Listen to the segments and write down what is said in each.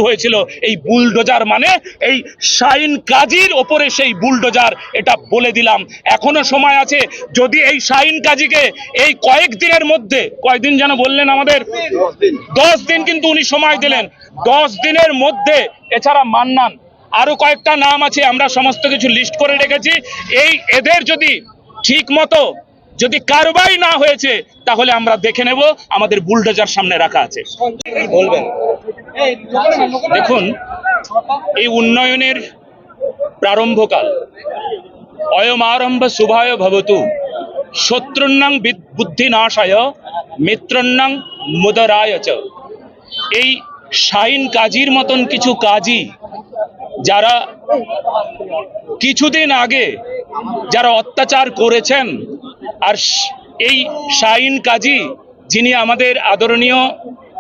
হয়েছিল এই বুলডোজার মানে এই শাহিন কাজীর ওপরে সেই বুলডোজার, এটা বলে দিলাম। এখনো সময় আছে, যদি এই শাহিন কাজীকে এই কয়েকদিনের মধ্যে, কয়েকদিন যেন বললেন আমাদের 10 দিন কিন্তু উনি সময় দিলেন, 10 দিনের মধ্যে, এছাড়া মান্নান আরো কয়েকটা নাম আছে, আমরা সমস্ত কিছু লিস্ট করে রেখেছি। এদের যদি ঠিক মতো যদি কারবাই না হয়েছে তাহলে আমরা দেখে নেব, আমাদের বুলডোজার সামনে রাখা আছে। বলবেন দেখুন, এই উন্নয়নের প্রারম্ভকাল, অয়মারম্ভ শুভায় ভবতু, শত্রুন্নাং বুদ্ধিনাশায় মিত্রন্নাং মুদরায় চ। এই শাহিন কাজীর মতন কিছু কাজী যারা কিছুদিন আগে যারা অত্যাচার করেছেন, আর এই শাহিন কাজী যিনি আমাদের আদরণীয়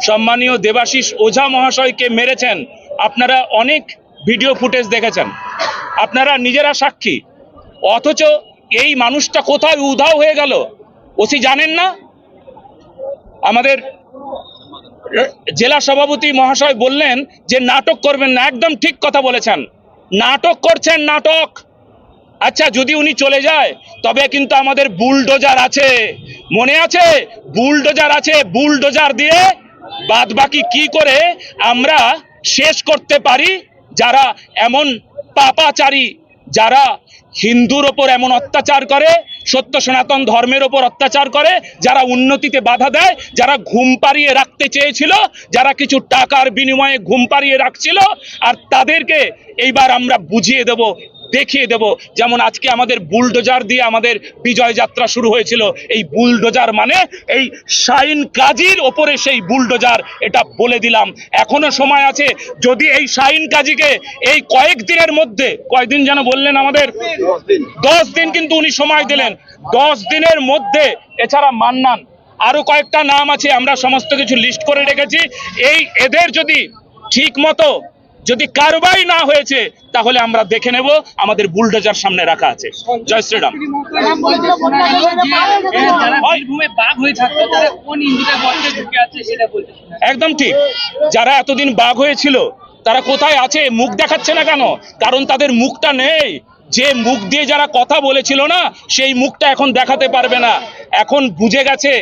সম্মানীয় দেবাশিস ওঝা মহাশয়কে মেরেছেন, আপনারা অনেক ভিডিও ফুটেজ দেখেছেন, আপনারা নিজেরা সাক্ষী। অথচ এই মানুষটা কোথায় উধাও হয়ে গেল ওসি জানেন না? আমাদের জেলা সভাপতি মহাশয় বললেন যে নাটক করবেন না, একদম ঠিক কথা বলেছেন, নাটক করছেন, নাটক। আচ্ছা, যদি উনি চলে যায় তবে কিন্তু আমাদের বুলডোজার আছে, মনে আছে? বুলডোজার আছে, বুলডোজার দিয়ে বাদ বাকি কি করে আমরা শেষ করতে পারি। যারা এমন পাপাচারী, যারা হিন্দুর ওপর এমন অত্যাচার করে, সত্য সনাতন ধর্মের ওপর অত্যাচার করে, যারা উন্নতিতে বাধা দেয়, যারা ঘুম পাড়িয়ে রাখতে চেয়েছিল, যারা কিছু টাকার বিনিময়ে ঘুম পাড়িয়ে রাখছিল, আর তাদেরকে এইবার আমরা বুঝিয়ে দেব, দেখিয়ে দেব। যেমন আজকে আমাদের বুলডোজার দিয়ে আমাদের বিজয় যাত্রা শুরু হয়েছিল। এই বুলডোজার মানে এই শাহিন কাজীর ওপরে সেই বুলডোজার, এটা বলে দিলাম। এখনো সময় আছে, যদি এই শাহিন কাজীকে এই কয়েকদিনের মধ্যে, কয়েকদিন যেন বললেন আমাদের 10 দিন কিন্তু উনি সময় দিলেন, 10 দিনের মধ্যে, এছাড়া মান্নান আরো কয়েকটা নাম আছে, আমরা সমস্ত কিছু লিস্ট করে রেখেছি। এদের যদি ঠিক মতো যদি কারবাই না হয়েছে তাহলে আমরা দেখে নেব, আমাদের বুলডোজার সামনে রাখা আছে। জয় শ্রীরাম। একদম ঠিক, যারা এতদিন বাঘ হয়েছিল তারা কোথায় আছে? মুখ দেখাচ্ছে না কেন? কারণ তাদের মুখটা নেই। যে মুখ দিয়ে যারা কথা বলেছিল না, সেই মুখটা এখন দেখাতে পারবে না। এখন বুঝে গেছে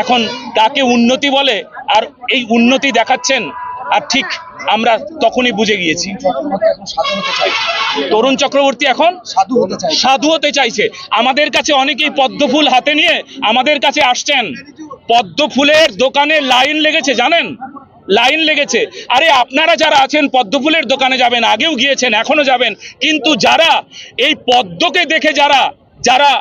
এখন কাকে উন্নতি বলে, আর এই উন্নতি দেখাচ্ছেন। আর ঠিক আমরা তখনই বুঝে গিয়েছি, তরুণ চক্রবর্তী এখন সাধু হতে চাইছে। আমাদের কাছে অনেকেই পদ্ম ফুল হাতে নিয়ে আমাদের কাছে আসছেন, পদ্ম ফুলের দোকানে লাইন লেগেছে, জানেন? লাইন লেগেছে। আরে আপনারা যারা আছেন পদ্ম ফুলের দোকানে যাবেন, আগেও গিয়েছেন, এখনো যাবেন, কিন্তু যারা এই পদ্মকে দেখে যারা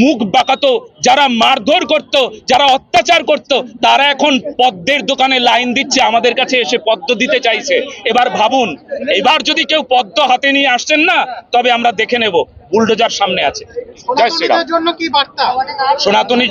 মুখ বাঁকাতো, যারা মারধর করত, যারা অত্যাচার করত, তারা এখন পদ্মের দোকানে লাইন দিচ্ছে, আমাদের কাছে এসে পদ্ম দিতে চাইছে। এবার ভাবুন, এবার যদি কেউ পদ্ম হাতে নিয়ে আসছেন না, তবে আমরা দেখে নেব, বুলডোজার সামনে আছে। জয় শ্রীরাম। সনাতনী